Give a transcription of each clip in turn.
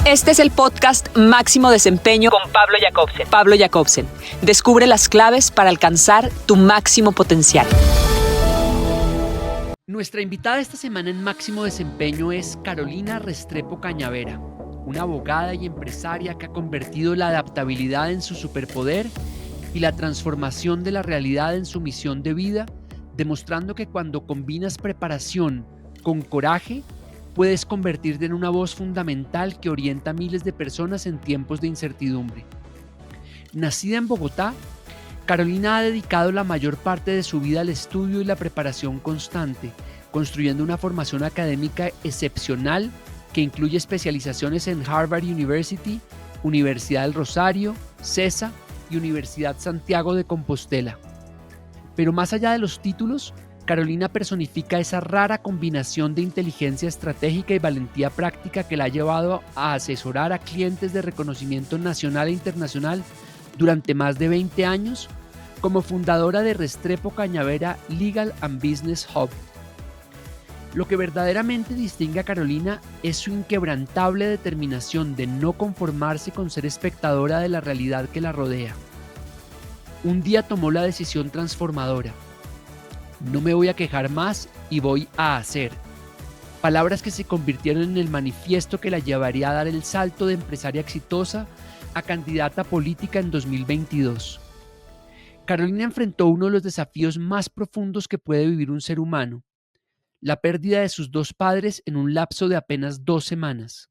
Este es el podcast Máximo Desempeño con Pablo Jacobsen. Pablo Jacobsen. Descubre las claves para alcanzar tu máximo potencial. Nuestra invitada esta semana en Máximo Desempeño es Carolina Restrepo Cañavera, una abogada y empresaria que ha convertido la adaptabilidad en su superpoder y la transformación de la realidad en su misión de vida, demostrando que cuando combinas preparación con coraje, puedes convertirte en una voz fundamental que orienta a miles de personas en tiempos de incertidumbre. Nacida en Bogotá, Carolina ha dedicado la mayor parte de su vida al estudio y la preparación constante, construyendo una formación académica excepcional que incluye especializaciones en Harvard University, Universidad del Rosario, CESA y Universidad Santiago de Compostela. Pero más allá de los títulos, Carolina personifica esa rara combinación de inteligencia estratégica y valentía práctica que la ha llevado a asesorar a clientes de reconocimiento nacional e internacional durante más de 20 años como fundadora de Restrepo Cañavera Legal and Business Hub. Lo que verdaderamente distingue a Carolina es su inquebrantable determinación de no conformarse con ser espectadora de la realidad que la rodea. Un día tomó la decisión transformadora: no me voy a quejar más y voy a hacer. Palabras que se convirtieron en el manifiesto que la llevaría a dar el salto de empresaria exitosa a candidata política en 2022. Carolina enfrentó uno de los desafíos más profundos que puede vivir un ser humano: la pérdida de sus dos padres en un lapso de apenas 2 semanas.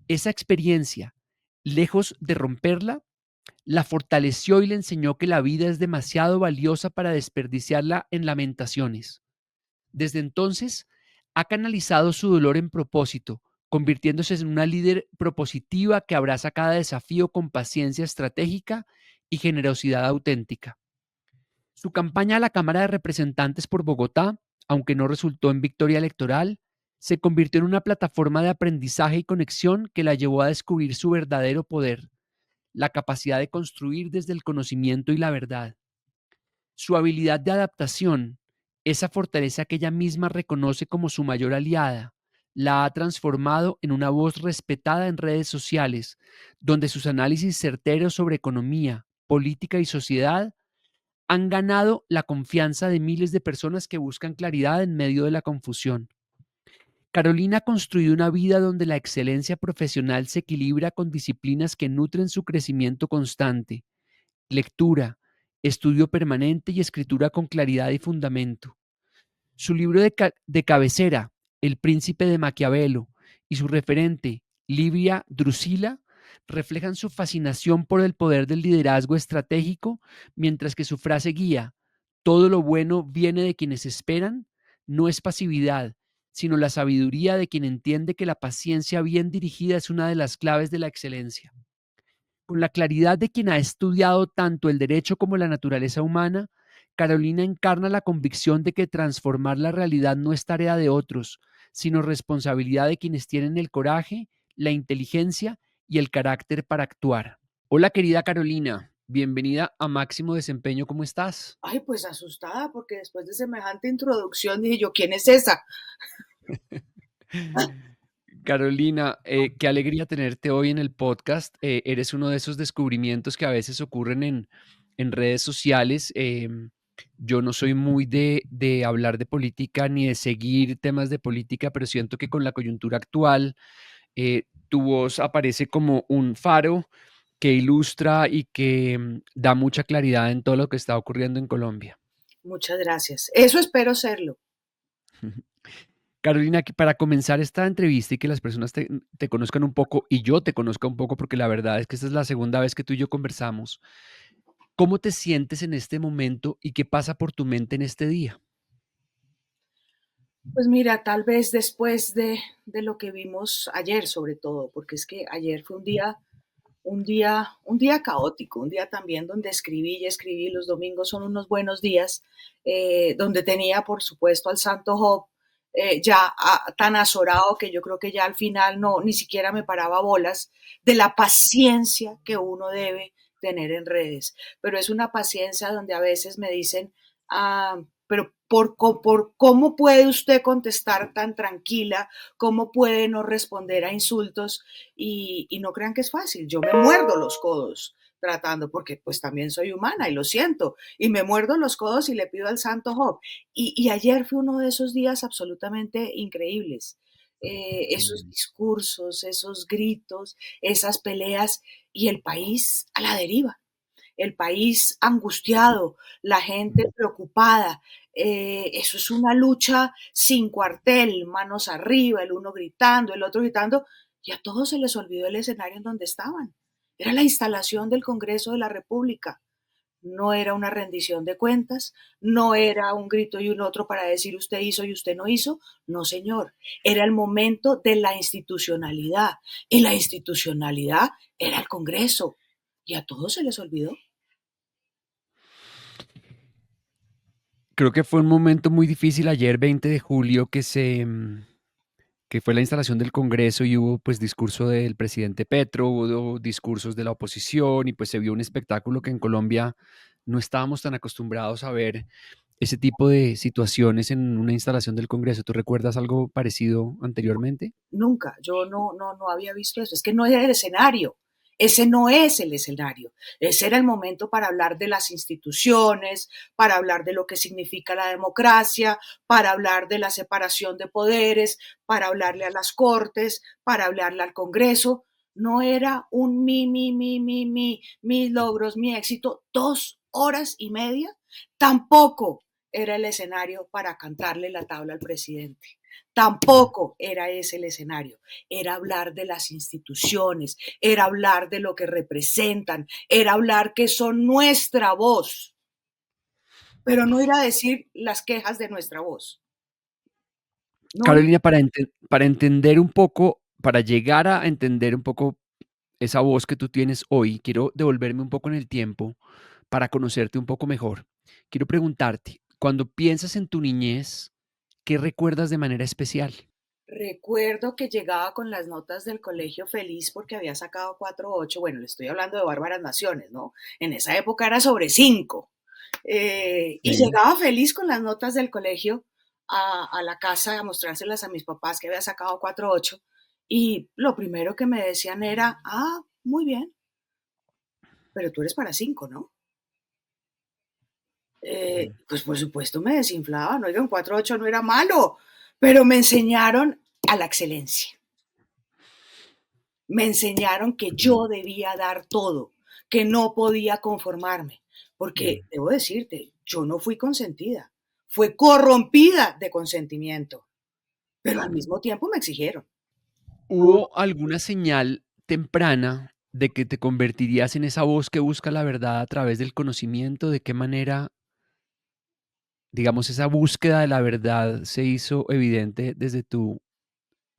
Esa experiencia, lejos de romperla, la fortaleció y le enseñó que la vida es demasiado valiosa para desperdiciarla en lamentaciones. Desde entonces, ha canalizado su dolor en propósito, convirtiéndose en una líder propositiva que abraza cada desafío con paciencia estratégica y generosidad auténtica. Su campaña a la Cámara de Representantes por Bogotá, aunque no resultó en victoria electoral, se convirtió en una plataforma de aprendizaje y conexión que la llevó a descubrir su verdadero poder: la capacidad de construir desde el conocimiento y la verdad. Su habilidad de adaptación, esa fortaleza que ella misma reconoce como su mayor aliada, la ha transformado en una voz respetada en redes sociales, donde sus análisis certeros sobre economía, política y sociedad han ganado la confianza de miles de personas que buscan claridad en medio de la confusión. Carolina ha construido una vida donde la excelencia profesional se equilibra con disciplinas que nutren su crecimiento constante: lectura, estudio permanente y escritura con claridad y fundamento. Su libro de cabecera, El Príncipe de Maquiavelo, y su referente, Livia Drusila, reflejan su fascinación por el poder del liderazgo estratégico, mientras que su frase guía, todo lo bueno viene de quienes esperan, no es pasividad, sino la sabiduría de quien entiende que la paciencia bien dirigida es una de las claves de la excelencia. Con la claridad de quien ha estudiado tanto el derecho como la naturaleza humana, Carolina encarna la convicción de que transformar la realidad no es tarea de otros, sino responsabilidad de quienes tienen el coraje, la inteligencia y el carácter para actuar. Hola, querida Carolina, bienvenida a Máximo Desempeño, ¿cómo estás? Ay, pues asustada, porque después de semejante introducción dije yo, ¿quién es esa? Carolina, qué alegría tenerte hoy en el podcast. Eres uno de esos descubrimientos que a veces ocurren en redes sociales. Yo no soy muy de hablar de política ni de seguir temas de política, pero siento que con la coyuntura actual, tu voz aparece como un faro que ilustra y que da mucha claridad en todo lo que está ocurriendo en Colombia. Muchas gracias. Eso espero serlo. Carolina, que para comenzar esta entrevista y que las personas te conozcan un poco y yo te conozca un poco, porque la verdad es que esta es la segunda vez que tú y yo conversamos, ¿cómo te sientes en este momento y qué pasa por tu mente en este día? Pues mira, tal vez después de lo que vimos ayer, sobre todo, porque es que ayer fue un día caótico, un día también donde escribí y escribí. Los domingos son unos buenos días, donde tenía, por supuesto, al Santo Job tan azorado que yo creo que ya al final no, ni siquiera me paraba bolas de la paciencia que uno debe tener en redes. Pero es una paciencia donde a veces me dicen, ah, pero por cómo puede usted contestar tan tranquila, cómo puede no responder a insultos y no crean que es fácil. Yo me muerdo los codos tratando, porque pues también soy humana y lo siento, y me muerdo los codos y le pido al santo Job. Y ayer fue uno de esos días absolutamente increíbles. Esos Mm. discursos, esos gritos, esas peleas y el país a la deriva, el país angustiado, la gente preocupada. Eso es una lucha sin cuartel, manos arriba, el uno gritando, el otro gritando, y a todos se les olvidó el escenario en donde estaban. Era la instalación del Congreso de la República. No era una rendición de cuentas, no era un grito y un otro para decir usted hizo y usted no hizo. No, señor. Era el momento de la institucionalidad. Y la institucionalidad era el Congreso. Y a todos se les olvidó. Creo que fue un momento muy difícil ayer, 20 de julio, que fue la instalación del Congreso y hubo pues discurso del presidente Petro, hubo discursos de la oposición y pues se vio un espectáculo que en Colombia no estábamos tan acostumbrados a ver ese tipo de situaciones en una instalación del Congreso. ¿Tú recuerdas algo parecido anteriormente? Nunca, yo no había visto eso. Es que no era el escenario. Ese no es el escenario. Ese era el momento para hablar de las instituciones, para hablar de lo que significa la democracia, para hablar de la separación de poderes, para hablarle a las cortes, para hablarle al Congreso. No era un mis logros, mi éxito, 2 horas y media. Tampoco era el escenario para cantarle la tabla al presidente. Tampoco era ese el escenario, era hablar de las instituciones, era hablar de lo que representan, era hablar que son nuestra voz, pero no ir a decir las quejas de nuestra voz. No, Carolina, para entender un poco, para llegar a entender un poco esa voz que tú tienes hoy, quiero devolverme un poco en el tiempo para conocerte un poco mejor. Quiero preguntarte, cuando piensas en tu niñez, ¿qué recuerdas de manera especial? recuerdo que llegaba con las notas del colegio feliz porque había sacado 4.8. Bueno, le estoy hablando de Bárbaras Naciones, ¿no? En esa época era sobre 5. Y Sí. llegaba feliz con las notas del colegio a la casa a mostrárselas a mis papás que había sacado 4.8. Y lo primero que me decían era, ah, muy bien, pero tú eres para 5, ¿no? Mm. Pues por supuesto me desinflaban, oiga, un 4.8 no era malo, pero me enseñaron a la excelencia. Me enseñaron que Mm. yo debía dar todo, que no podía conformarme, porque Mm. debo decirte, yo no fui consentida, fue corrompida de consentimiento, pero al mismo tiempo me exigieron. ¿Hubo alguna señal temprana de que te convertirías en esa voz que busca la verdad a través del conocimiento? ¿De qué manera, digamos, esa búsqueda de la verdad se hizo evidente desde tu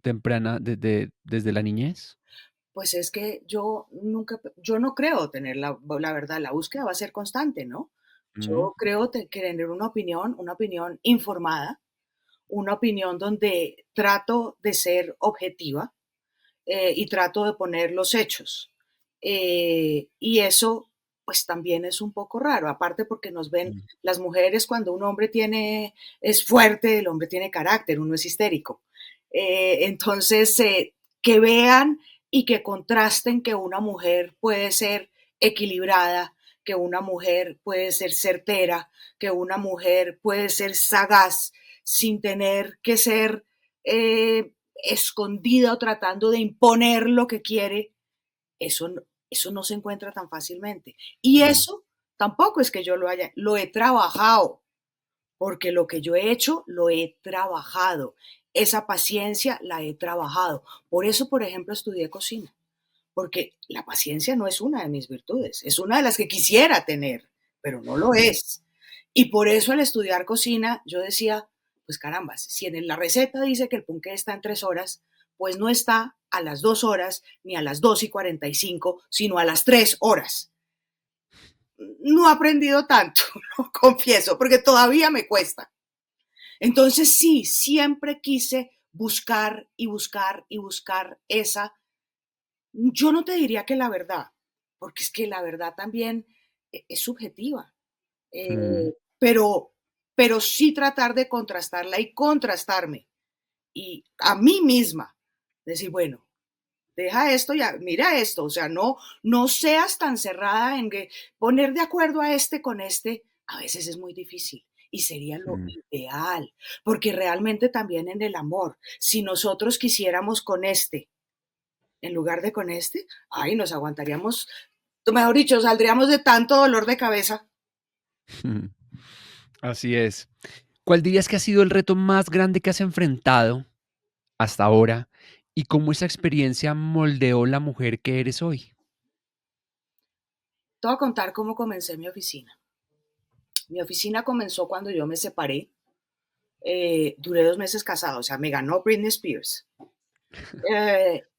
temprana, desde la niñez? Pues es que yo no creo tener la verdad, la búsqueda va a ser constante, ¿no? Mm. Yo creo tener una opinión informada, una opinión donde trato de ser objetiva, y trato de poner los hechos. Y eso, pues también es un poco raro, aparte porque nos ven Mm. las mujeres cuando un hombre es fuerte, el hombre tiene carácter, uno es histérico. Entonces, que vean y que contrasten que una mujer puede ser equilibrada, que una mujer puede ser certera, que una mujer puede ser sagaz sin tener que ser escondida o tratando de imponer lo que quiere, eso no se encuentra tan fácilmente. Y Mm. eso tampoco es que yo lo he trabajado, porque lo que yo he hecho, lo he trabajado. Esa paciencia la he trabajado. Por eso, por ejemplo, estudié cocina, porque la paciencia no es una de mis virtudes, es una de las que quisiera tener, pero no lo es. Y por eso al estudiar cocina, yo decía, pues carambas, si en la receta dice que el ponqué está en 3 horas, pues no está a las 2 horas ni a las 2:45, sino a las 3 horas. No he aprendido tanto, lo confieso, porque todavía me cuesta. Entonces sí, siempre quise buscar y buscar y buscar yo no te diría que la verdad, porque es que la verdad también es subjetiva, Mm. pero pero sí tratar de contrastarla y contrastarme. Y a mí misma, decir, bueno, deja esto, ya, mira esto, o sea, no seas tan cerrada en que poner de acuerdo a este con este, a veces es muy difícil y sería lo Mm. ideal, porque realmente también en el amor, si nosotros quisiéramos con este, en lugar de con este, ay, nos aguantaríamos, mejor dicho, saldríamos de tanto dolor de cabeza. Así es. ¿Cuál dirías que ha sido el reto más grande que has enfrentado hasta ahora y cómo esa experiencia moldeó la mujer que eres hoy? Te voy a contar cómo comencé mi oficina. Mi oficina comenzó cuando yo me separé. Duré 2 meses casado, o sea, me ganó Britney Spears.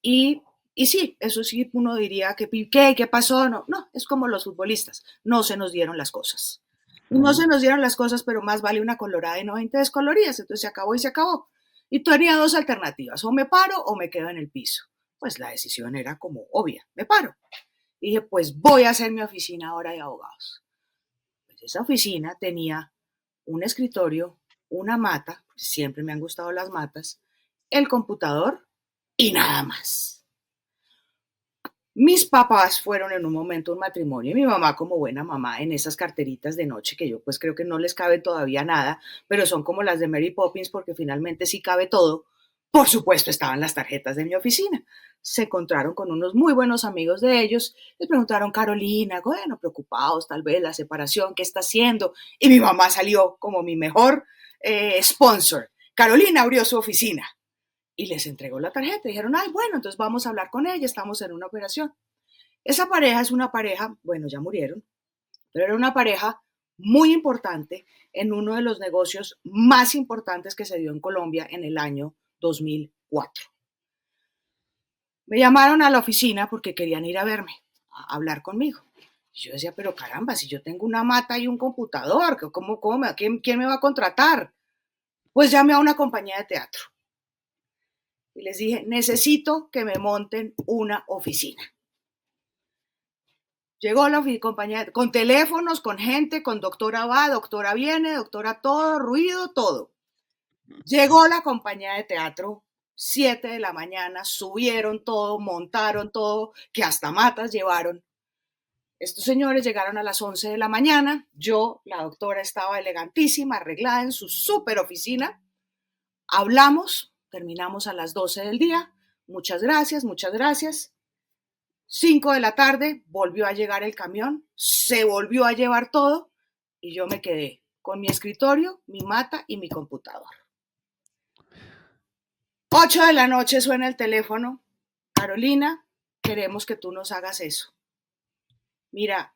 Y sí, eso sí, uno diría que ¿qué pasó? No, no, es como los futbolistas, no se nos dieron las cosas. Y no se Mm. nos dieron las cosas, pero más vale una colorada y no 20 descoloridas, entonces se acabó y se acabó. Y tenía dos alternativas, o me paro o me quedo en el piso. Pues la decisión era como obvia, me paro. Y dije, pues voy a hacer mi oficina ahora de abogados. Pues esa oficina tenía un escritorio, una mata, siempre me han gustado las matas, el computador y nada más. Mis papás fueron en un momento un matrimonio y mi mamá como buena mamá en esas carteritas de noche que yo pues creo que no les cabe todavía nada, pero son como las de Mary Poppins porque finalmente sí cabe todo. Por supuesto estaban las tarjetas de mi oficina. Se encontraron con unos muy buenos amigos de ellos, les preguntaron Carolina, bueno, preocupados tal vez la separación, ¿qué está haciendo? Y mi mamá salió como mi mejor sponsor. Carolina abrió su oficina y les entregó la tarjeta. Dijeron, ay, bueno, entonces vamos a hablar con ella, estamos en una operación. Esa pareja es una pareja, bueno, ya murieron, pero era una pareja muy importante en uno de los negocios más importantes que se dio en Colombia en el año 2004. Me llamaron a la oficina porque querían ir a verme, a hablar conmigo. Y yo decía, pero caramba, si yo tengo una mata y un computador, ¿quién me va a contratar? Pues llamé a una compañía de teatro y les dije, necesito que me monten una oficina. Llegó la compañía con teléfonos, con gente, con doctora va, doctora viene, doctora todo, ruido, todo. Llegó la compañía de teatro, 7 de la mañana, subieron todo, montaron todo, que hasta matas llevaron. Estos señores llegaron a las 11 de la mañana, yo, la doctora, estaba elegantísima, arreglada en su súper oficina. Hablamos, terminamos a las 12 del día. Muchas gracias, muchas gracias. 5 de la tarde volvió a llegar el camión, se volvió a llevar todo y yo me quedé con mi escritorio, mi mata y mi computador. 8 de la noche suena el teléfono. Carolina, queremos que tú nos hagas eso. Mira,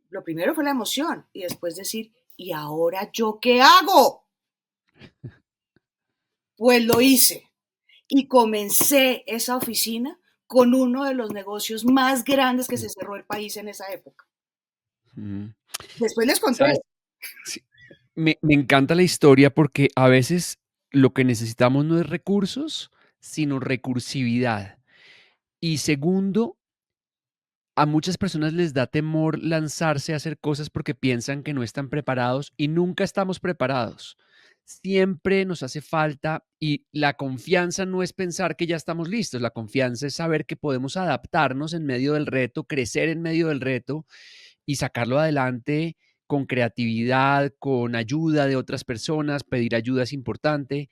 lo primero fue la emoción y después decir, ¿y ahora yo qué hago? Pues lo hice y comencé esa oficina con uno de los negocios más grandes que se cerró el país en esa época. Mm. Después les conté. ¿Sabes? Sí, me encanta la historia porque a veces lo que necesitamos no es recursos, sino recursividad. Y segundo, a muchas personas les da temor lanzarse a hacer cosas porque piensan que no están preparados y nunca estamos preparados. Siempre nos hace falta y la confianza no es pensar que ya estamos listos, la confianza es saber que podemos adaptarnos en medio del reto, crecer en medio del reto y sacarlo adelante con creatividad, con ayuda de otras personas, pedir ayuda es importante.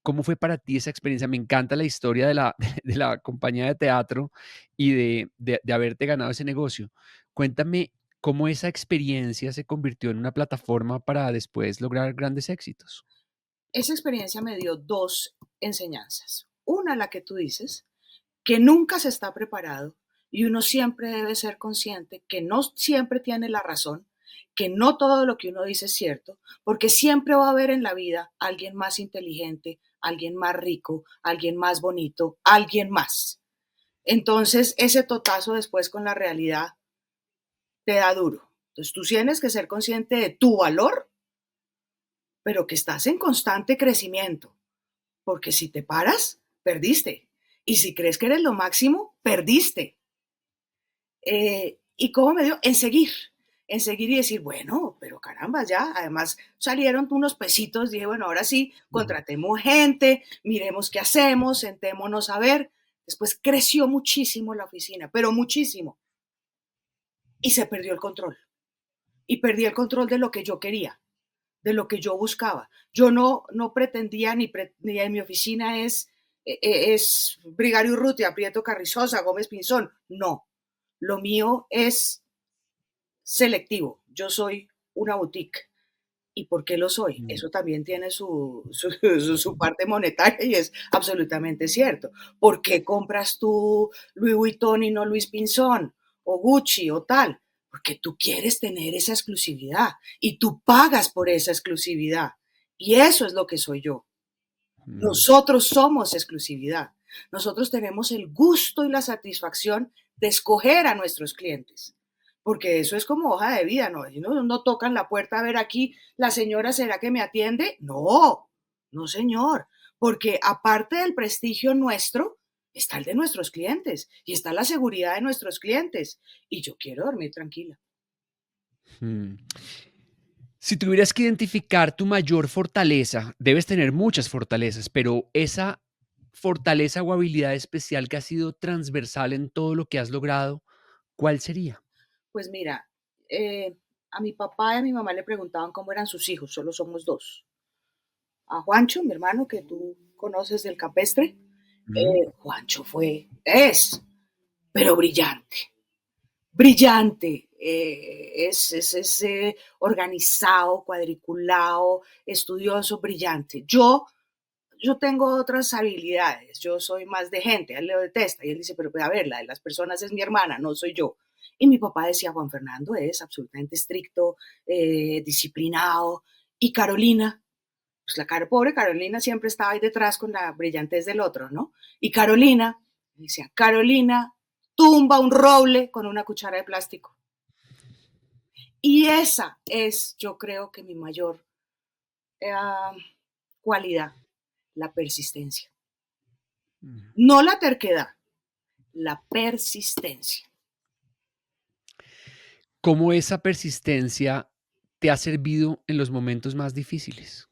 ¿Cómo fue para ti esa experiencia? Me encanta la historia de la, de la compañía de teatro y de haberte ganado ese negocio. Cuéntame cómo esa experiencia se convirtió en una plataforma para después lograr grandes éxitos. Esa experiencia me dio dos enseñanzas. Una, la que tú dices, que nunca se está preparado y uno siempre debe ser consciente que no siempre tiene la razón, que no todo lo que uno dice es cierto, porque siempre va a haber en la vida alguien más inteligente, alguien más rico, alguien más bonito, alguien más. Entonces, ese totazo después con la realidad te da duro. Entonces, tú tienes que ser consciente de tu valor, pero que estás en constante crecimiento, porque si te paras, perdiste. Y si crees que eres lo máximo, perdiste. ¿Y cómo me dio? En seguir. en seguir y decir, bueno, pero caramba, ya, además salieron unos pesitos, dije, bueno, ahora sí, contratemos gente, miremos qué hacemos, sentémonos a ver. Después creció muchísimo la oficina, pero muchísimo, y se perdió el control. Y perdí el control de lo que yo quería, de lo que yo buscaba. Yo no pretendía, ni en mi oficina es Brigario Urrutia, Prieto Carrizosa, Gómez Pinzón. No, lo mío es selectivo. Yo soy una boutique. ¿Y por qué lo soy? Mm. Eso también tiene su parte monetaria y es absolutamente cierto. ¿Por qué compras tú Louis Vuitton y no Luis Pinzón o Gucci o tal? Porque tú quieres tener esa exclusividad y tú pagas por esa exclusividad. Y eso es lo que soy yo. Mm. Nosotros somos exclusividad. Nosotros tenemos el gusto y la satisfacción de escoger a nuestros clientes. Porque eso es como hoja de vida, ¿no? Si no tocan la puerta a ver aquí, la señora, ¿será que me atiende? No, no señor. Porque aparte del prestigio nuestro, está el de nuestros clientes y está la seguridad de nuestros clientes. Y yo quiero dormir tranquila. Mm. Si tuvieras que identificar tu mayor fortaleza, debes tener muchas fortalezas, pero esa fortaleza o habilidad especial que ha sido transversal en todo lo que has logrado, ¿cuál sería? Pues mira, a mi papá y a mi mamá le preguntaban cómo eran sus hijos, solo somos dos. A Juancho, mi hermano, que tú conoces del campestre, Mm. Juancho pero brillante, brillante, es organizado, cuadriculado, estudioso, brillante. Yo tengo otras habilidades, yo soy más de gente, a él le detesta y él dice, pero pues, a ver, la de las personas es mi hermana, no soy yo. Y mi papá decía, Juan Fernando es absolutamente estricto, disciplinado, y Carolina, pues pobre Carolina siempre estaba ahí detrás con la brillantez del otro, ¿no? Y Carolina, decía, Carolina tumba un roble con una cuchara de plástico. Y esa es, yo creo que mi mayor eh, cualidad, la persistencia. Mm. No la terquedad, la persistencia. ¿Cómo esa persistencia te ha servido en los momentos más difíciles?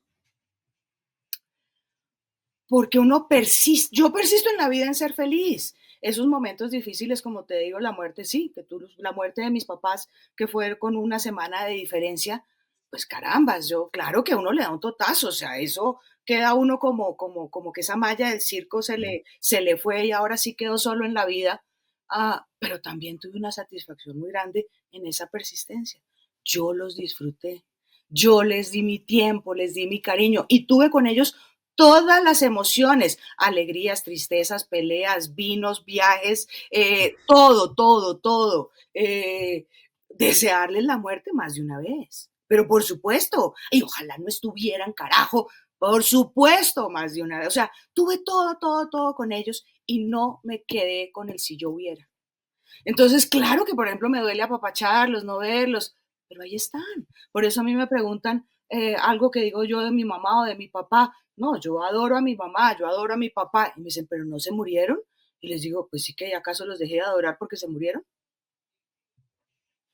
Porque uno persiste, yo persisto en la vida en ser feliz. Esos momentos difíciles, como te digo, la muerte, sí, la muerte de mis papás, que fue con una semana de diferencia, pues carambas, yo, claro que a uno le da un totazo, o sea, eso queda uno como que esa malla del circo se le fue y ahora sí quedó solo en la vida. Pero también tuve una satisfacción muy grande en esa persistencia. Yo los disfruté, yo les di mi tiempo, les di mi cariño y tuve con ellos todas las emociones, alegrías, tristezas, peleas, vinos, viajes, todo, todo, todo. Desearles la muerte más de una vez. Pero por supuesto, y ojalá no estuvieran, carajo, por supuesto, más de una vez. O sea, tuve todo, todo, todo con ellos y no me quedé con el si yo hubiera. Entonces, claro que, por ejemplo, me duele apapacharlos, no verlos, pero ahí están. Por eso a mí me preguntan algo que digo yo de mi mamá o de mi papá. No, yo adoro a mi mamá, yo adoro a mi papá. Y me dicen, ¿pero no se murieron? Y les digo, pues sí, que acaso los dejé de adorar porque se murieron.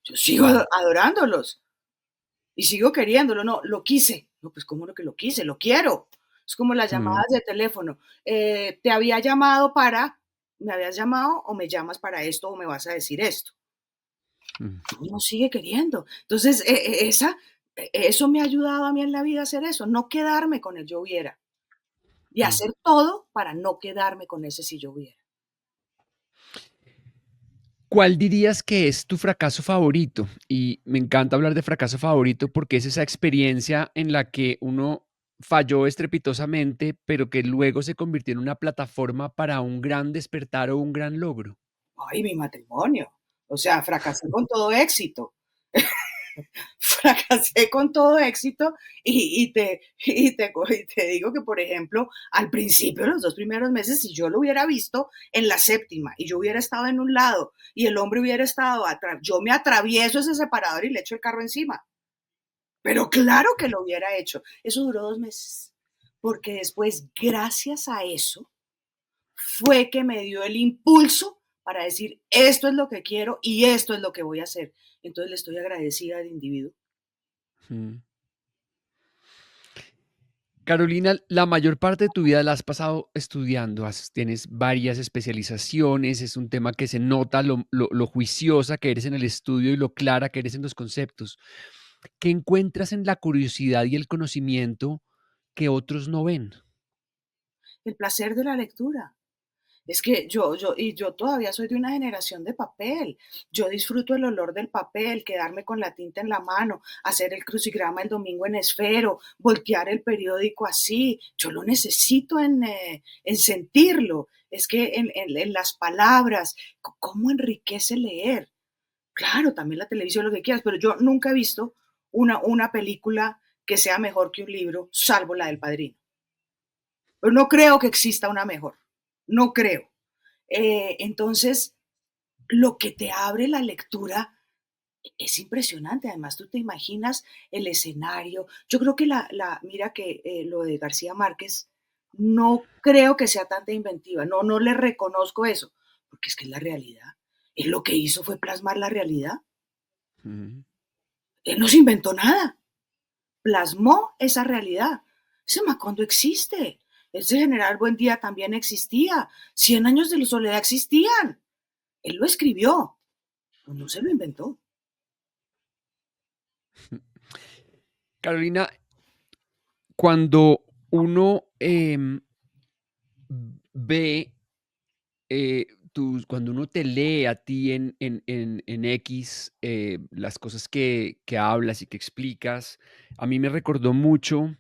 Yo sigo Mm. adorándolos y sigo queriéndolo. No, lo quise. No, pues ¿cómo lo que lo quise? Lo quiero. Es como las Mm. llamadas de teléfono. Te había llamado me habías llamado o me llamas para esto o me vas a decir esto. Mm. Uno sigue queriendo. Entonces, eso me ha ayudado a mí en la vida a hacer eso, no quedarme con el yo hubiera y Mm. hacer todo para no quedarme con ese si yo hubiera. ¿Cuál dirías que es tu fracaso favorito? Y me encanta hablar de fracaso favorito porque es esa experiencia en la que uno falló estrepitosamente, pero que luego se convirtió en una plataforma para un gran despertar o un gran logro. Ay, mi matrimonio. O sea, fracasé con todo éxito. Fracasé con todo éxito y te digo que, por ejemplo, al principio, los 2 primeros meses, si yo lo hubiera visto en la séptima y yo hubiera estado en un lado y el hombre hubiera estado atrás, yo me atravieso ese separador y le echo el carro encima. Pero claro que lo hubiera hecho. Eso duró 2 meses. Porque después, gracias a eso, fue que me dio el impulso para decir, esto es lo que quiero y esto es lo que voy a hacer. Entonces le estoy agradecida al individuo. Mm. Carolina, la mayor parte de tu vida la has pasado estudiando, tienes varias especializaciones, es un tema que se nota lo juiciosa que eres en el estudio y lo clara que eres en los conceptos. ¿Qué encuentras en la curiosidad y el conocimiento que otros no ven? El placer de la lectura. Es que yo todavía soy de una generación de papel. Yo disfruto el olor del papel, quedarme con la tinta en la mano, hacer el crucigrama el domingo en esfero, voltear el periódico así. Yo lo necesito en sentirlo. Es que en las palabras, ¿cómo enriquece leer? Claro, también la televisión, lo que quieras, pero yo nunca he visto una película que sea mejor que un libro, salvo la del Padrino. Pero no creo que exista una mejor. No creo. Entonces, lo que te abre la lectura es impresionante. Además, tú te imaginas el escenario. Yo creo que mira que lo de García Márquez, no creo que sea tanta inventiva. No, no le reconozco eso, porque es que es la realidad. Él lo que hizo fue plasmar la realidad. Ujú. Él no se inventó nada. Plasmó esa realidad. Ese Macondo existe. Ese general Buendía también existía. 100 años de soledad existían. Él lo escribió, pues no se lo inventó. Carolina, cuando uno ve, cuando uno te lee a ti en X, las cosas que hablas y que explicas, a mí me recordó mucho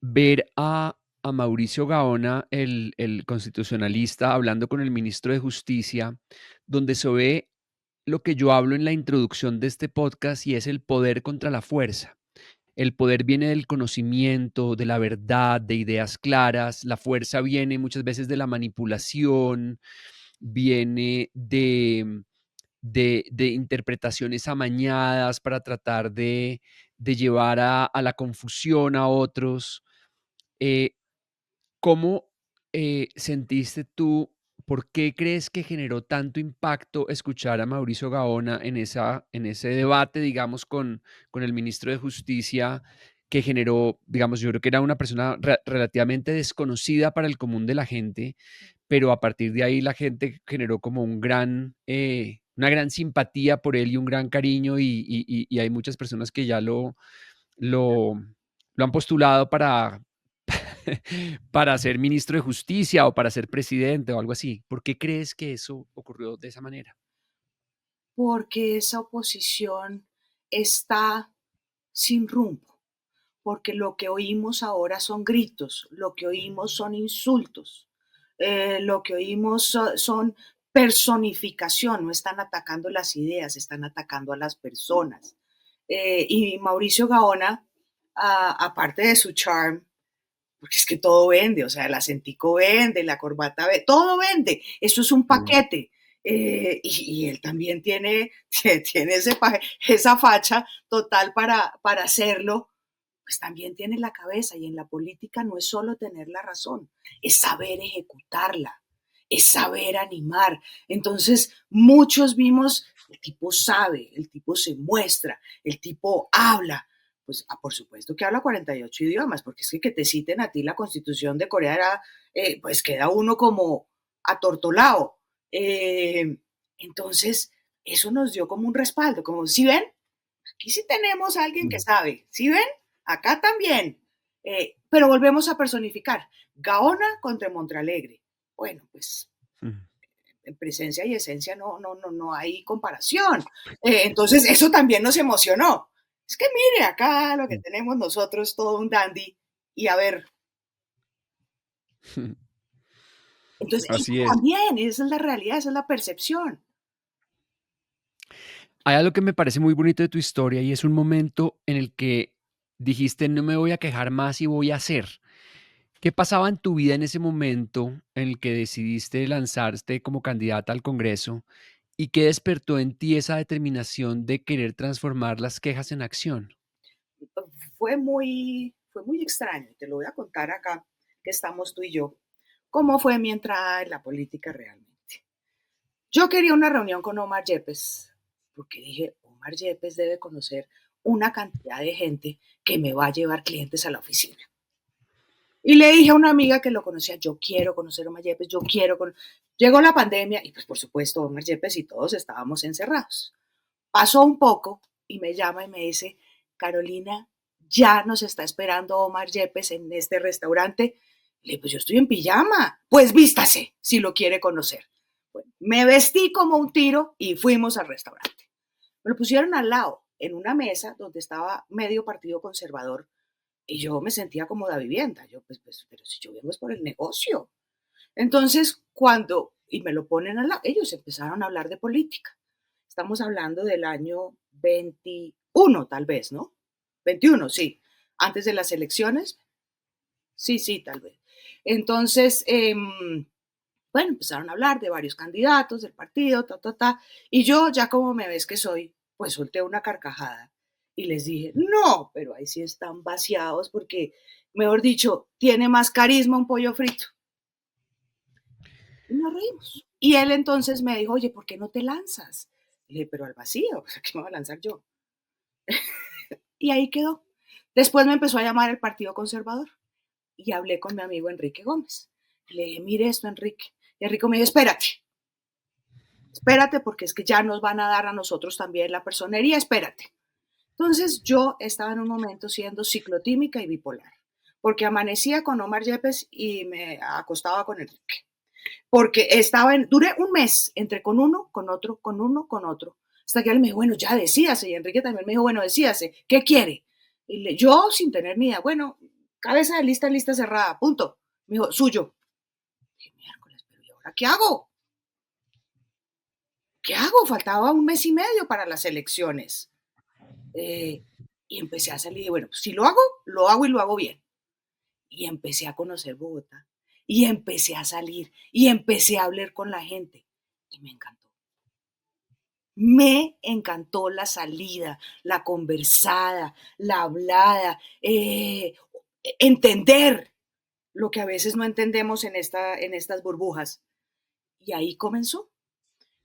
ver a Mauricio Gaona, el constitucionalista, hablando con el ministro de Justicia, donde se ve lo que yo hablo en la introducción de este podcast y es el poder contra la fuerza. El poder viene del conocimiento, de la verdad, de ideas claras. La fuerza viene muchas veces de la manipulación, viene de interpretaciones amañadas para tratar de llevar a la confusión a otros. Eh, ¿Cómo sentiste tú? ¿Por qué crees que generó tanto impacto escuchar a Mauricio Gaona en ese debate, digamos, con el ministro de Justicia, que generó, digamos, yo creo que era una persona relativamente desconocida para el común de la gente, pero a partir de ahí la gente generó como una gran simpatía por él y un gran cariño y hay muchas personas que ya lo, lo han postulado para ser ministro de justicia o para ser presidente o algo así. ¿Por qué crees que eso ocurrió de esa manera? Porque esa oposición está sin rumbo, porque lo que oímos ahora son gritos, lo que oímos son insultos, lo que oímos son personificación, no están atacando las ideas, están atacando a las personas. Y Mauricio Gaona, aparte de su charm, porque es que todo vende, o sea, el acentico vende, la corbata vende, todo vende, eso es un Mm. paquete. Y él también tiene, tiene esa facha total para hacerlo, pues también tiene la cabeza y en la política no es solo tener la razón, es saber ejecutarla, es saber animar. Entonces, muchos vimos, el tipo sabe, el tipo se muestra, el tipo habla, pues por supuesto que habla 48 idiomas, porque es que te citen a ti la constitución de Corea era, pues queda uno como atortolado. Entonces, eso nos dio como un respaldo, como, si ven, aquí sí tenemos a alguien que Mm. sabe, si ven, acá también. Pero volvemos a personificar, Gaona contra Montralegre. Bueno, pues Mm. en presencia y esencia no hay comparación. Entonces, eso también nos emocionó. Es que mire, acá lo que Mm. tenemos nosotros, todo un dandy, y a ver, entonces, eso Así es. también, esa es la realidad, esa es la percepción. Hay algo que me parece muy bonito de tu historia y es un momento en el que dijiste, no me voy a quejar más y voy a hacer. ¿Qué pasaba en tu vida en ese momento en el que decidiste lanzarte como candidata al Congreso y qué despertó en ti esa determinación de querer transformar las quejas en acción? Fue muy extraño, te lo voy a contar acá, que estamos tú y yo, cómo fue mi entrada en la política realmente. Yo quería una reunión con Omar Yepes, porque dije, Omar Yepes debe conocer una cantidad de gente que me va a llevar clientes a la oficina. Y le dije a una amiga que lo conocía, yo quiero conocer a Omar Yepes, yo quiero Llegó la pandemia y pues por supuesto Omar Yepes y todos estábamos encerrados. Pasó un poco y me llama y me dice, Carolina, ya nos está esperando Omar Yepes en este restaurante. Le dije, pues yo estoy en pijama. Pues vístase si lo quiere conocer. Bueno, me vestí como un tiro y fuimos al restaurante. Me lo pusieron al lado, en una mesa donde estaba medio partido conservador y yo me sentía como de vivienda. Yo, pues, pero si yo vengo es por el negocio. Entonces, y me lo ponen al lado, ellos empezaron a hablar de política. Estamos hablando del año 21, tal vez, ¿no? 21, sí. Antes de las elecciones. Sí, sí, tal vez. Entonces, bueno, empezaron a hablar de varios candidatos del partido, y yo, ya como me ves que soy, pues solté una carcajada y les dije, no, pero ahí sí están vaciados porque, mejor dicho, tiene más carisma un pollo frito. Y nos reímos. Y él entonces me dijo, oye, ¿por qué no te lanzas? Le dije, pero al vacío, ¿a qué me voy a lanzar yo? Y ahí quedó. Después me empezó a llamar el Partido Conservador y hablé con mi amigo Enrique Gómez. Le dije, mire esto, Enrique. Y Enrique me dijo, espérate, porque es que ya nos van a dar a nosotros también la personería, espérate. Entonces yo estaba en un momento siendo ciclotímica y bipolar, porque amanecía con Omar Yepes y me acostaba con Enrique. Porque duré un mes entre con uno, con otro, con uno, con otro. Hasta que él me dijo, bueno, ya decídase. Y Enrique también me dijo, bueno, decídase, ¿qué quiere? Yo sin tener ni idea, bueno, cabeza de lista cerrada, punto. Me dijo, suyo. Y dije, miércoles, pero ¿y ahora qué hago? ¿Qué hago? Faltaba un mes y medio para las elecciones. Y empecé a salir, y bueno, pues si lo hago y lo hago bien. Y empecé a conocer Bogotá. Y empecé a salir. Y empecé a hablar con la gente. Y me encantó. Me encantó la salida, la conversada, la hablada, entender lo que a veces no entendemos en estas burbujas. Y ahí comenzó.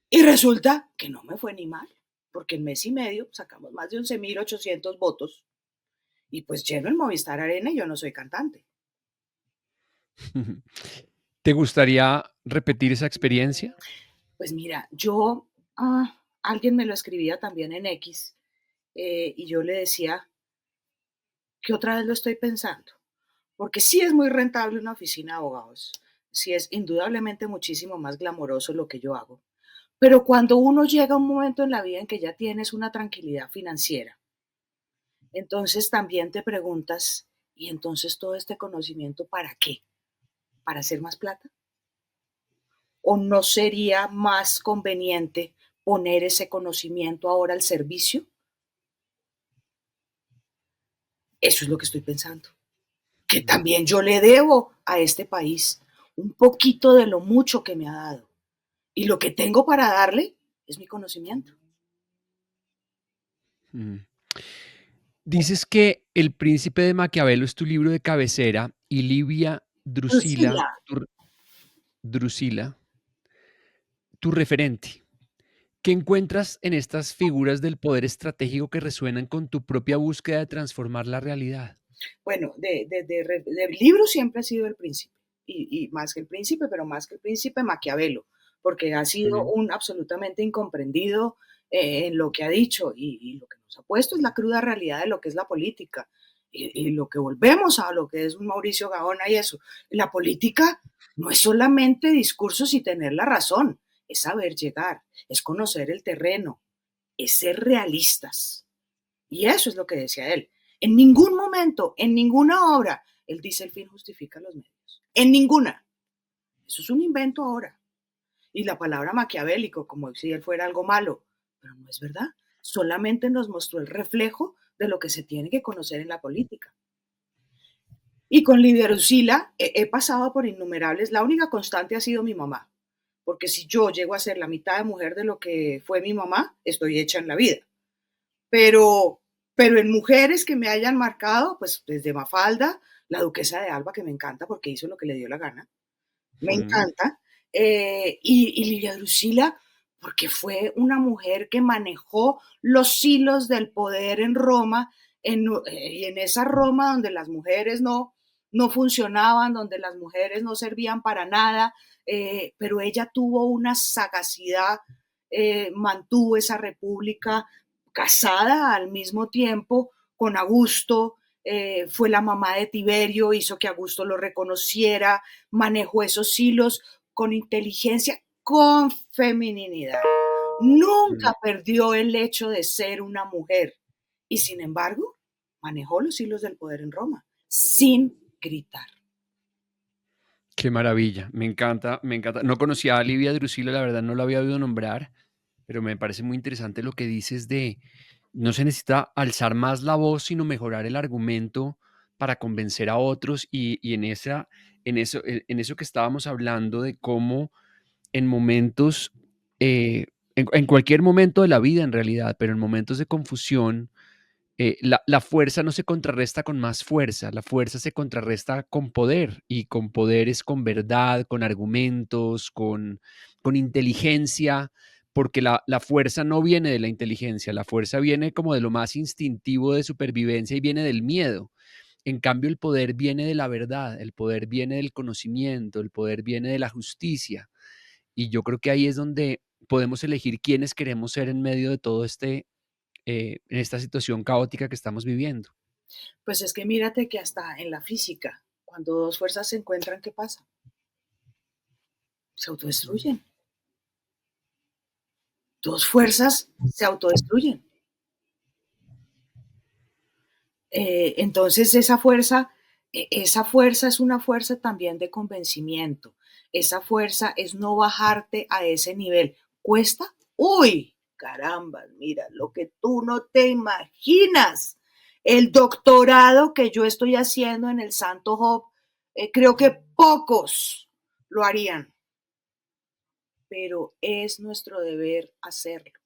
Y resulta que no me fue ni mal, porque en mes y medio sacamos más de 11.800 votos. Y pues lleno el Movistar Arena y yo no soy cantante. ¿Te gustaría repetir esa experiencia? Pues mira, alguien me lo escribía también en X, y yo le decía que otra vez lo estoy pensando, porque sí es muy rentable una oficina de abogados, sí es indudablemente muchísimo más glamoroso lo que yo hago, pero cuando uno llega a un momento en la vida en que ya tienes una tranquilidad financiera, entonces también te preguntas, ¿y entonces todo este conocimiento para qué? ¿Para hacer más plata? ¿O no sería más conveniente poner ese conocimiento ahora al servicio? Eso es lo que estoy pensando. Que también yo le debo a este país un poquito de lo mucho que me ha dado. Y lo que tengo para darle es mi conocimiento. Mm. Dices que El Príncipe de Maquiavelo es tu libro de cabecera y Livia Drusila, Lucila, Drusila, tu referente. ¿Qué encuentras en estas figuras del poder estratégico que resuenan con tu propia búsqueda de transformar la realidad? bueno, de libro siempre ha sido el príncipe. Y más que el príncipe, pero más que el príncipe, Maquiavelo, porque ha sido Ujú. un absolutamente incomprendido en lo que ha dicho y lo que nos ha puesto es la cruda realidad de lo que es la política y lo que volvemos a lo que es un Mauricio Gaona y eso. La política no es solamente discursos y tener la razón, es saber llegar, es conocer el terreno, es ser realistas. Y eso es lo que decía él. En ningún momento, en ninguna obra, él dice el fin justifica los medios. En ninguna. Eso es un invento ahora. Y la palabra maquiavélico, como si él fuera algo malo, pero no es verdad. Solamente nos mostró el reflejo de lo que se tiene que conocer en la política. Y con Lidia Lucila he pasado por innumerables, la única constante ha sido mi mamá, porque si yo llego a ser la mitad de mujer de lo que fue mi mamá, estoy hecha en la vida. Pero, pero en mujeres que me hayan marcado, pues desde Mafalda, la duquesa de Alba, que me encanta porque hizo lo que le dio la gana, me Ujú. encanta, y Livia Drusila, porque fue una mujer que manejó los hilos del poder en Roma, y en esa Roma donde las mujeres no funcionaban, donde las mujeres no servían para nada, pero ella tuvo una sagacidad, mantuvo esa república casada al mismo tiempo con Augusto, fue la mamá de Tiberio, hizo que Augusto lo reconociera, manejó esos hilos con inteligencia, con feminidad. Mm. Nunca perdió el hecho de ser una mujer y sin embargo manejó los hilos del poder en Roma sin gritar. Qué maravilla, me encanta, me encanta. No conocía a Livia Drusila, la verdad no la había oído nombrar, pero me parece muy interesante lo que dices de no se necesita alzar más la voz, sino mejorar el argumento para convencer a otros y en eso que estábamos hablando de cómo en momentos, en cualquier momento de la vida en realidad, pero en momentos de confusión, la fuerza no se contrarresta con más fuerza, la fuerza se contrarresta con poder y con poder es con verdad, con argumentos, con inteligencia, porque la fuerza no viene de la inteligencia, la fuerza viene como de lo más instintivo de supervivencia y viene del miedo. En cambio, el poder viene de la verdad, el poder viene del conocimiento, el poder viene de la justicia. Y yo creo que ahí es donde podemos elegir quiénes queremos ser en medio de todo en esta situación caótica que estamos viviendo. Pues es que mírate que hasta en la física, cuando dos fuerzas se encuentran, ¿qué pasa? Se autodestruyen. Dos fuerzas se autodestruyen. Entonces esa fuerza es una fuerza también de convencimiento. Esa fuerza es no bajarte a ese nivel. ¿Cuesta? Uy, caramba, mira, lo que tú no te imaginas. El doctorado que yo estoy haciendo en el Santo Job, creo que pocos lo harían, pero es nuestro deber hacerlo.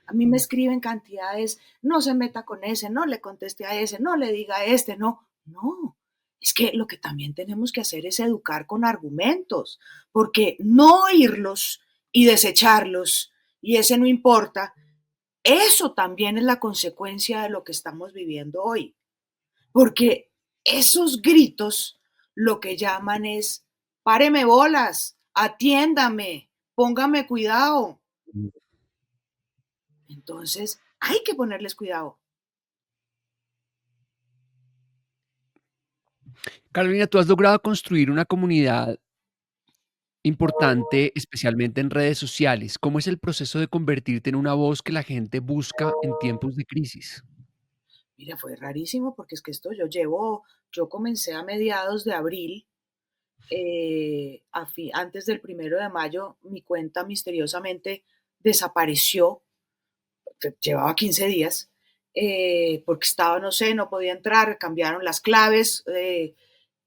A mí me escriben cantidades, no se meta con ese, no le conteste a ese, no le diga a este, no, no. Es que lo que también tenemos que hacer es educar con argumentos, porque no oírlos y desecharlos, y ese no importa, eso también es la consecuencia de lo que estamos viviendo hoy, porque esos gritos lo que llaman es, páreme bolas, atiéndame, póngame cuidado. Entonces, hay que ponerles cuidado. Carolina, tú has logrado construir una comunidad importante, especialmente en redes sociales. ¿Cómo es el proceso de convertirte en una voz que la gente busca en tiempos de crisis? Mira, fue rarísimo porque es que yo comencé a mediados de abril, antes del 1 de mayo, mi cuenta misteriosamente desapareció, llevaba 15 días, porque estaba, no sé, no podía entrar, cambiaron las claves.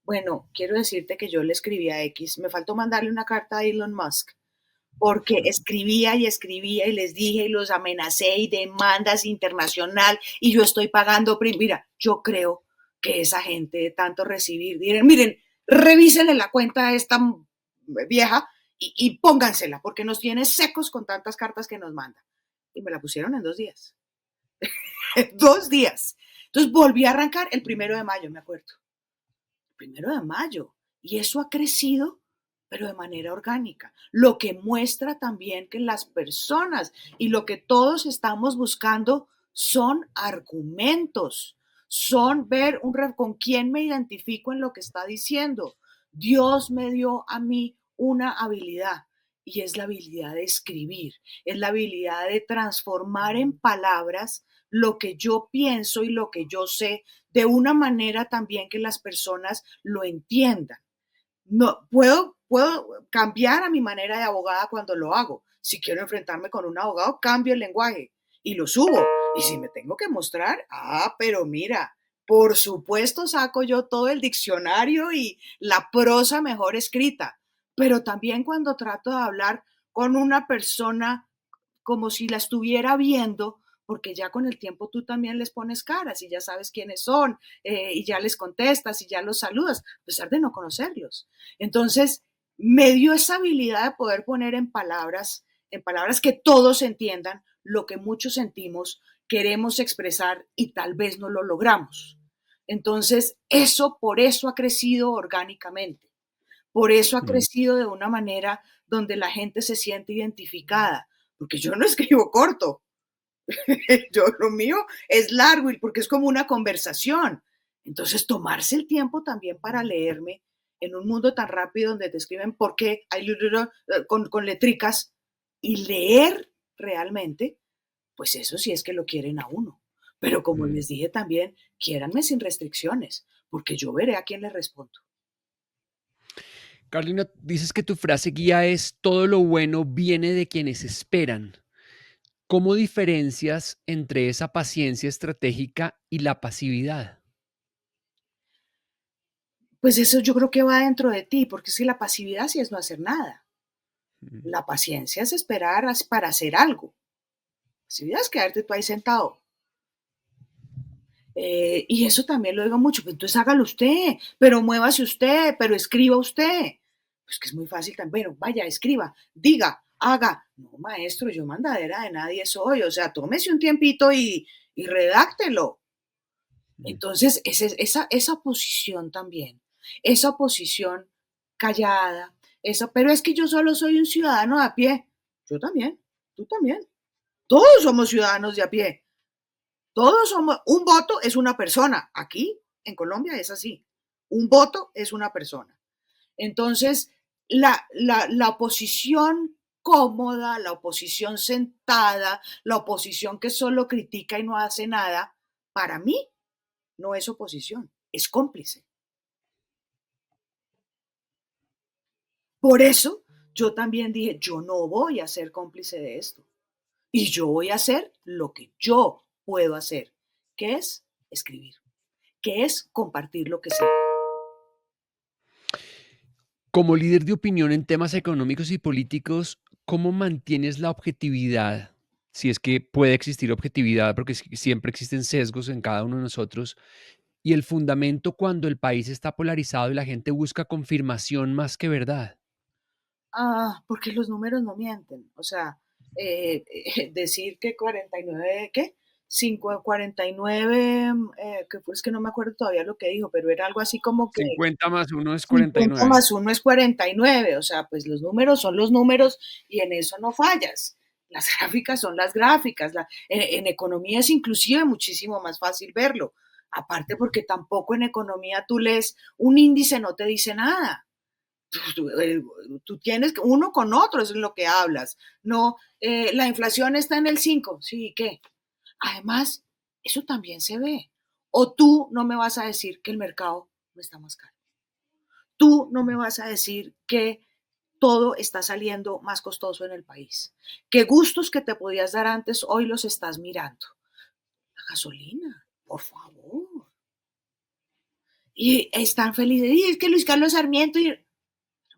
Bueno, quiero decirte que yo le escribí a X, me faltó mandarle una carta a Elon Musk, porque escribía y escribía y les dije y los amenacé y demandas internacional y yo estoy pagando. Mira, yo creo que esa gente de tanto recibir, miren, revísenle la cuenta a esta vieja y póngansela, porque nos tiene secos con tantas cartas que nos manda. Y me la pusieron en 2 días. 2 días. Entonces volví a arrancar el 1 de mayo, me acuerdo. 1 de mayo. Y eso ha crecido, pero de manera orgánica. Lo que muestra también que las personas y lo que todos estamos buscando son argumentos, son ver con quién me identifico en lo que está diciendo. Dios me dio a mí una habilidad y es la habilidad de escribir, es la habilidad de transformar en palabras lo que yo pienso y lo que yo sé de una manera también que las personas lo entiendan. No, puedo cambiar a mi manera de abogada cuando lo hago. Si quiero enfrentarme con un abogado, cambio el lenguaje y lo subo. Y si me tengo que mostrar, pero mira, por supuesto saco yo todo el diccionario y la prosa mejor escrita. Pero también cuando trato de hablar con una persona como si la estuviera viendo, porque ya con el tiempo tú también les pones caras y ya sabes quiénes son, y ya les contestas y ya los saludas, a pesar de no conocerlos. Entonces, me dio esa habilidad de poder poner en palabras en palabras que todos entiendan lo que muchos sentimos, queremos expresar y tal vez no lo logramos. Entonces, por eso ha crecido orgánicamente. Por eso ha Mm. crecido de una manera donde la gente se siente identificada, porque yo no escribo corto, yo lo mío es largo y porque es como una conversación. Entonces, tomarse el tiempo también para leerme en un mundo tan rápido donde te escriben por qué hay con letricas y leer realmente, pues eso sí es que lo quieren a uno. Pero como Mm. les dije también, quiéranme sin restricciones, porque yo veré a quién le respondo. Carolina, dices que tu frase guía es todo lo bueno viene de quienes esperan. ¿Cómo diferencias entre esa paciencia estratégica y la pasividad? Pues eso yo creo que va dentro de ti, porque si la pasividad sí es no hacer nada. Mm. La paciencia es esperar para hacer algo. Pasividad es quedarte tú ahí sentado. Y eso también lo digo mucho, pues entonces hágalo usted, pero muévase usted, pero escriba usted. Pues que es muy fácil también, bueno, vaya, escriba, diga, haga. No, maestro, yo mandadera de nadie soy, o sea, tómese un tiempito y redáctelo. Mm. Entonces, esa posición también, esa posición callada, pero es que yo solo soy un ciudadano de a pie. Yo también, tú también. Todos somos ciudadanos de a pie. Todos somos, un voto es una persona. Aquí, en Colombia, es así. Un voto es una persona. Entonces, la oposición cómoda, la oposición sentada, la oposición que solo critica y no hace nada, para mí no es oposición, es cómplice. Por eso yo también dije, yo no voy a ser cómplice de esto. Y yo voy a hacer lo que yo puedo hacer, que es escribir, que es compartir lo que sé. Como líder de opinión en temas económicos y políticos, ¿cómo mantienes la objetividad? Si es que puede existir objetividad, porque siempre existen sesgos en cada uno de nosotros, y el fundamento cuando el país está polarizado y la gente busca confirmación más que verdad. Porque los números no mienten. O sea, decir que 49, ¿qué? 5, 49, que pues que no me acuerdo todavía lo que dijo, pero era algo así como que 50 más 1 es 50 49. más 1 es 49. O sea, pues los números son los números y en eso no fallas. Las gráficas son las gráficas. En economía es inclusive muchísimo más fácil verlo. Aparte porque tampoco en economía tú lees un índice, no te dice nada. Tú tienes uno con otro, eso es lo que hablas. No, la inflación está en el 5, sí, ¿qué? Además, eso también se ve. O tú no me vas a decir que el mercado no está más caro. Tú no me vas a decir que todo está saliendo más costoso en el país. Que gustos que te podías dar antes, hoy los estás mirando. La gasolina, por favor. Y están felices. Y es que Luis Carlos Sarmiento,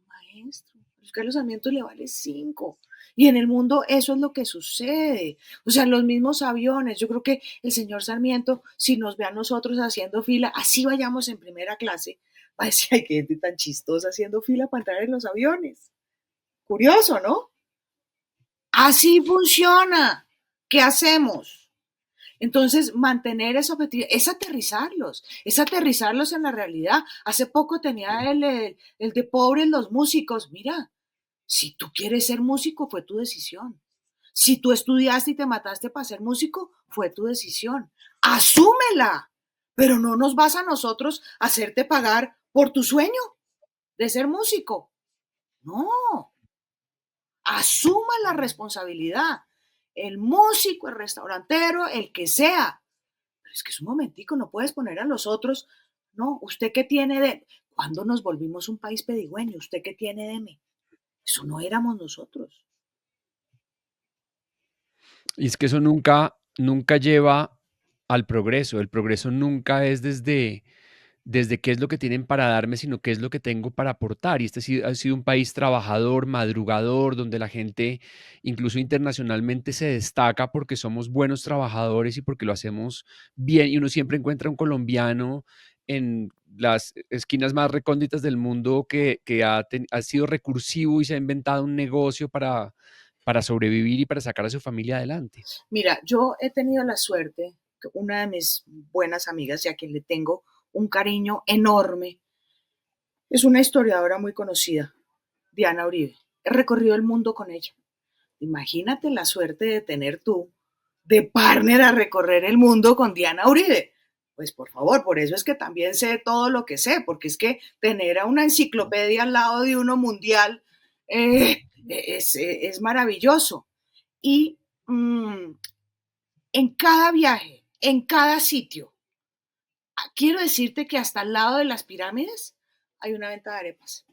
maestro, Luis Carlos Sarmiento le vale 5. Y en el mundo eso es lo que sucede. O sea, los mismos aviones. Yo creo que el señor Sarmiento, si nos ve a nosotros haciendo fila, así vayamos en primera clase, va a decir, ay, qué gente tan chistosa haciendo fila para entrar en los aviones. Curioso, ¿no? Así funciona. ¿Qué hacemos? Entonces, mantener ese objetivo es aterrizarlos en la realidad. Hace poco tenía el de pobres los músicos. Mira, si tú quieres ser músico, fue tu decisión. Si tú estudiaste y te mataste para ser músico, fue tu decisión. Asúmela, pero no nos vas a nosotros a hacerte pagar por tu sueño de ser músico. No, asuma la responsabilidad. El músico, el restaurantero, el que sea. Pero es que es un momentico, no puedes poner a los otros. No, ¿usted qué tiene de...? ¿Cuándo nos volvimos un país pedigüeño? ¿Usted qué tiene de mí? Eso no éramos nosotros. Y es que eso nunca lleva al progreso. El progreso nunca es desde qué es lo que tienen para darme, sino qué es lo que tengo para aportar. Y este ha sido un país trabajador, madrugador, donde la gente, incluso internacionalmente, se destaca porque somos buenos trabajadores y porque lo hacemos bien. Y uno siempre encuentra un colombiano en las esquinas más recónditas del mundo que ha sido recursivo y se ha inventado un negocio para sobrevivir y para sacar a su familia adelante. Mira, yo he tenido la suerte que una de mis buenas amigas y a quien le tengo un cariño enorme es una historiadora muy conocida, Diana Uribe. He recorrido el mundo con ella. Imagínate la suerte de tener tú de partner a recorrer el mundo con Diana Uribe. Pues por favor, por eso es que también sé todo lo que sé, porque es que tener a una enciclopedia al lado de uno mundial es maravilloso. Y en cada viaje, en cada sitio, quiero decirte que hasta al lado de las pirámides hay una venta de arepas.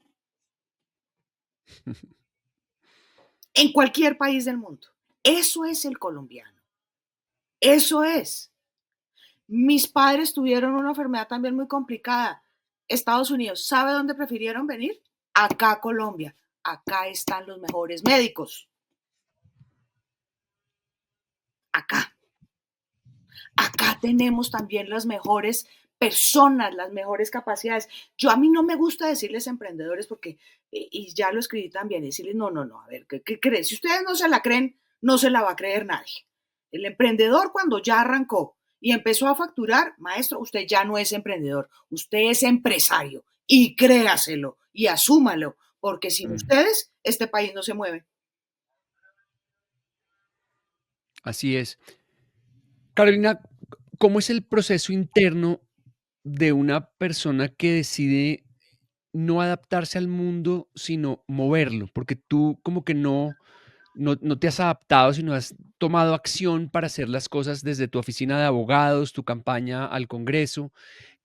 En cualquier país del mundo. Eso es el colombiano. Eso es. Mis padres tuvieron una enfermedad también muy complicada. Estados Unidos, ¿sabe dónde prefirieron venir? Acá a Colombia. Acá están los mejores médicos. Acá. Acá tenemos también las mejores personas, las mejores capacidades. A mí no me gusta decirles emprendedores porque, y ya lo escribí también, decirles, no, a ver, ¿qué creen? Si ustedes no se la creen, no se la va a creer nadie. El emprendedor cuando ya arrancó y empezó a facturar, maestro, usted ya no es emprendedor, usted es empresario y créaselo y asúmalo, porque sin ustedes este país no se mueve. Así es. Carolina, ¿cómo es el proceso interno de una persona que decide no adaptarse al mundo, sino moverlo? Porque tú como que no te has adaptado, sino has tomado acción para hacer las cosas desde tu oficina de abogados, tu campaña al Congreso.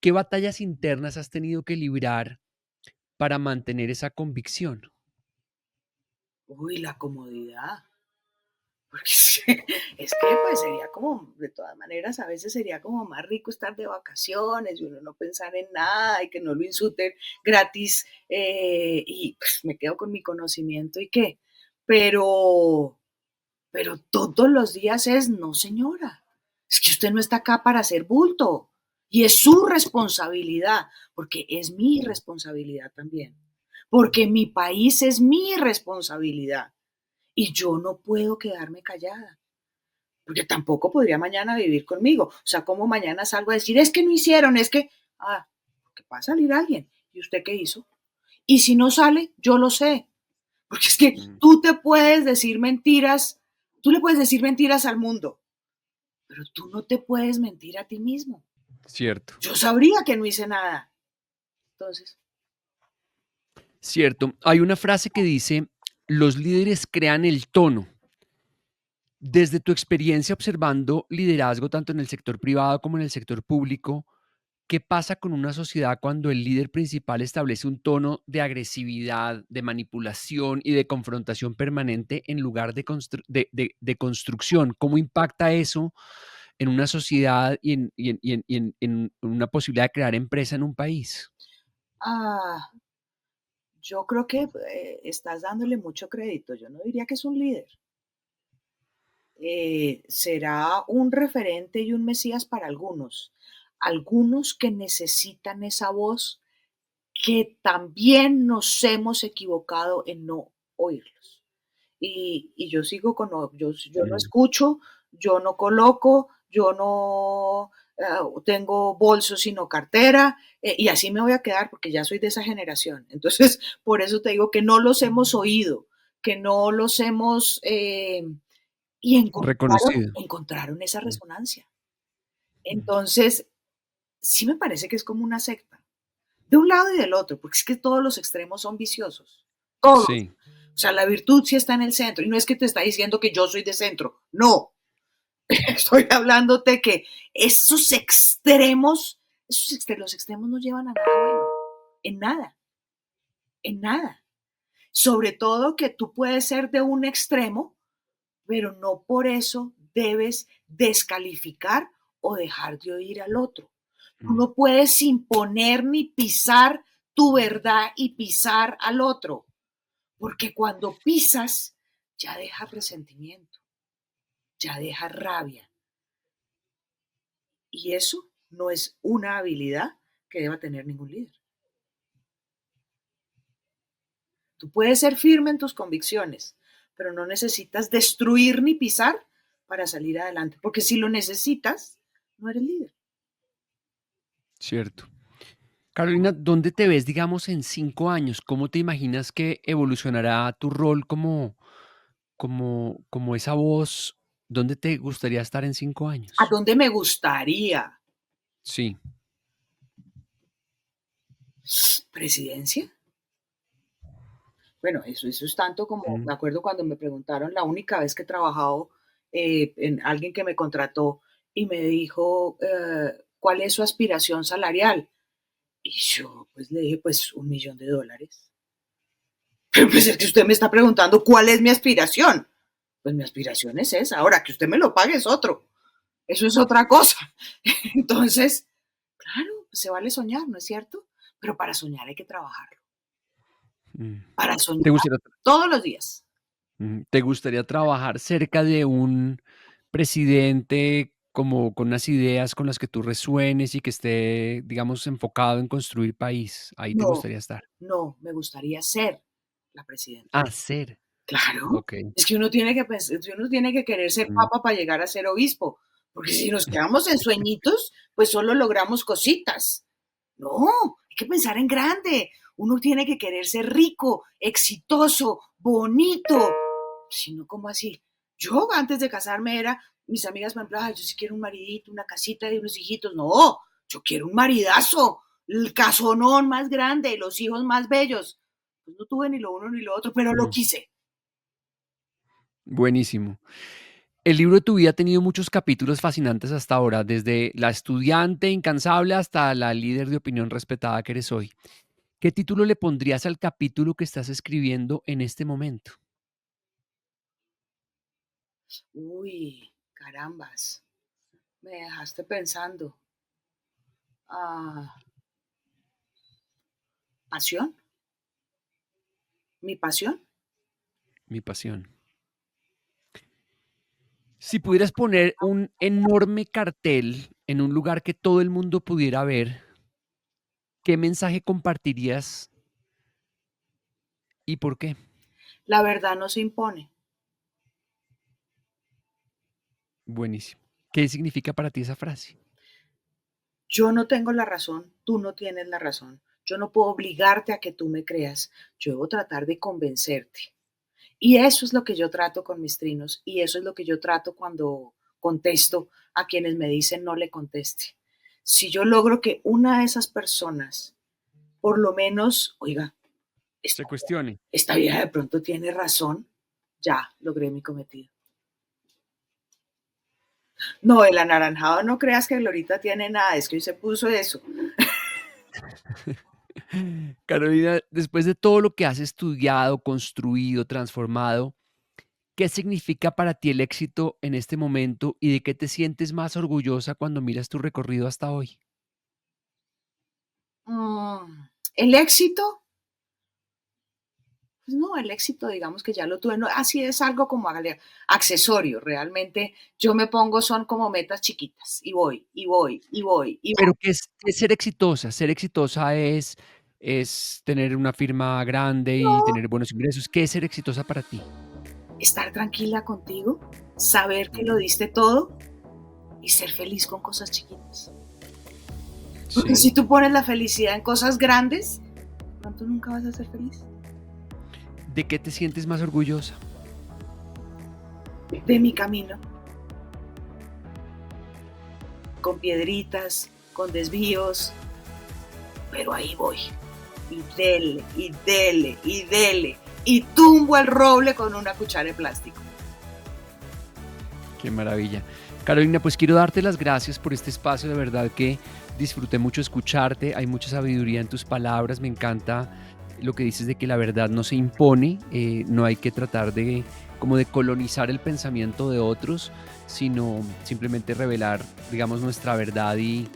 ¿Qué batallas internas has tenido que librar para mantener esa convicción? Uy, la comodidad. Porque es que pues sería como, de todas maneras, a veces sería como más rico estar de vacaciones y uno no pensar en nada y que no lo insulten gratis y pues, me quedo con mi conocimiento y qué. Pero, pero todos los días es, no señora, es que usted no está acá para hacer bulto y es su responsabilidad, porque es mi responsabilidad también, porque mi país es mi responsabilidad y yo no puedo quedarme callada, porque tampoco podría mañana vivir conmigo. O sea, como mañana salgo a decir, es que no hicieron, es que, porque va a salir alguien. ¿Y usted qué hizo? Y si no sale, yo lo sé. Porque es que Mm, tú te puedes decir mentiras, tú le puedes decir mentiras al mundo, pero tú no te puedes mentir a ti mismo. cierto, Yo sabría que no hice nada. Entonces, cierto. Hay una frase que dice, los líderes crean el tono. Desde tu experiencia observando liderazgo tanto en el sector privado como en el sector público, ¿qué pasa con una sociedad cuando el líder principal establece un tono de agresividad, de manipulación y de confrontación permanente en lugar de construcción? ¿Cómo impacta eso en una sociedad y en una posibilidad de crear empresa en un país? ah, yo creo que estás dándole mucho crédito. Yo no diría que es un líder. Será un referente y un mesías para algunos que necesitan esa voz que también nos hemos equivocado en no oírlos. Y yo sigo con, yo no Mm, escucho, yo no coloco, yo no tengo bolso sino cartera, y así me voy a quedar porque ya soy de esa generación. Entonces, por eso te digo que no los hemos oído, que no los hemos y reconocido. encontraron esa Mm, resonancia. mm. Entonces, sí me parece que es como una secta, de un lado y del otro, porque es que todos los extremos son viciosos, todos. Sí, O sea, la virtud sí está en el centro, y no es que te está diciendo que yo soy de centro, no, estoy hablándote que los extremos no llevan a nada bueno, en nada, en nada. Sobre todo que tú puedes ser de un extremo, pero no por eso debes descalificar o dejar de oír al otro. Tú mm, no puedes imponer ni pisar tu verdad y pisar al otro, porque cuando pisas ya deja resentimiento, ya deja rabia. Y eso no es una habilidad que deba tener ningún líder. Tú puedes ser firme en tus convicciones, pero no necesitas destruir ni pisar para salir adelante, porque si lo necesitas, no eres líder. Cierto. Carolina, ¿dónde te ves, digamos, en 5 años? ¿Cómo te imaginas que evolucionará tu rol como esa voz? ¿Dónde te gustaría estar en 5 años? ¿A dónde me gustaría? Sí. ¿Presidencia? Bueno, eso es tanto como, Mm, me acuerdo cuando me preguntaron la única vez que he trabajado en alguien que me contrató y me dijo, ¿cuál es su aspiración salarial? Y yo pues le dije, pues $1.000.000. Pero pues es que usted me está preguntando cuál es mi aspiración. Pues mi aspiración es esa. Ahora que usted me lo pague es otro. Eso es otra cosa. Entonces, claro, pues se vale soñar, ¿no es cierto? Pero para soñar hay que trabajarlo. mm. Para ¿Te soñar gustaría, todos los días. te gustaría trabajar cerca de un presidente como con unas ideas con las que tú resuenes y que esté, digamos, enfocado en construir país? Ahí te No, gustaría estar. no, me gustaría ser la presidenta. Hacer. Claro, Ok. es que uno tiene que pensar, uno tiene que querer ser Mm, papa para llegar a ser obispo, porque si nos quedamos en sueñitos, pues solo logramos cositas. No, hay que pensar en grande. Uno tiene que querer ser rico, exitoso, bonito. Si no, ¿cómo así? Yo antes de casarme era, mis amigas me hablaban, yo sí quiero un maridito, una casita y unos hijitos. No, yo quiero un maridazo, el casonón más grande, los hijos más bellos. Pues no tuve ni lo uno ni lo otro, pero lo mm. quise. Buenísimo. El libro de tu vida ha tenido muchos capítulos fascinantes hasta ahora, desde la estudiante incansable hasta la líder de opinión respetada que eres hoy. ¿Qué título le pondrías al capítulo que estás escribiendo en este momento? Uy, carambas, me dejaste pensando. Ah, ¿pasión? ¿Mi pasión? Mi pasión. Si pudieras poner un enorme cartel en un lugar que todo el mundo pudiera ver, ¿qué mensaje compartirías y por qué? La verdad no se impone. Buenísimo. ¿Qué significa para ti esa frase? Yo no tengo la razón, tú no tienes la razón. Yo no puedo obligarte a que tú me creas. Yo debo tratar de convencerte. Y eso es lo que yo trato con mis trinos y eso es lo que yo trato cuando contesto a quienes me dicen no le conteste. Si yo logro que una de esas personas, por lo menos, oiga, Se esta, cuestione. esta vieja de pronto tiene razón, ya logré mi cometido. No, el anaranjado no creas que Glorita tiene nada, es que hoy se puso eso. Carolina, después de todo lo que has estudiado, construido, transformado, ¿qué significa para ti el éxito en este momento y de qué te sientes más orgullosa cuando miras tu recorrido hasta hoy? El éxito, pues no, el éxito digamos que ya lo tuve, no, así es algo como accesorio, realmente yo me pongo son como metas chiquitas y voy, y voy, y voy, y voy. Pero, ¿qué es ser exitosa? Ser exitosa es tener una firma grande y No, tener buenos ingresos. ¿Qué es ser exitosa para ti? estar tranquila contigo, saber que lo Mm, diste todo y ser feliz con cosas chiquitas. Porque sí. si tú pones la felicidad en cosas grandes, de pronto nunca vas a ser feliz. ¿De qué te sientes más orgullosa? De mi camino, con piedritas, con desvíos, pero ahí voy. Y dele, y dele, y dele. Y tumbo el roble con una cuchara de plástico. Qué maravilla. Carolina, pues quiero darte las gracias por este espacio, de verdad que disfruté mucho escucharte, hay mucha sabiduría en tus palabras, me encanta lo que dices de que la verdad no se impone, no hay que tratar de como de colonizar el pensamiento de otros, sino simplemente revelar, digamos, nuestra verdad y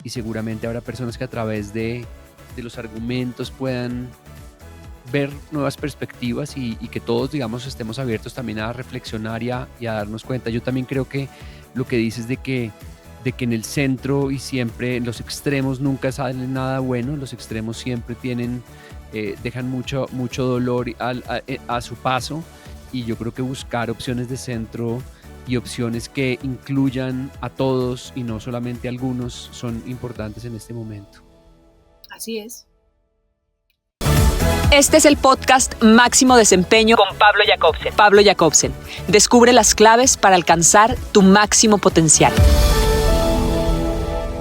seguramente habrá personas que a través de los argumentos puedan ver nuevas perspectivas y que todos, digamos, estemos abiertos también a reflexionar y a darnos cuenta. Yo también creo que lo que dices de que en el centro y siempre en los extremos nunca sale nada bueno, los extremos siempre dejan mucho dolor a su paso y yo creo que buscar opciones de centro y opciones que incluyan a todos y no solamente a algunos son importantes en este momento. Así es. Este es el podcast Máximo Desempeño con Pablo Jacobsen. Pablo Jacobsen. Descubre las claves para alcanzar tu máximo potencial.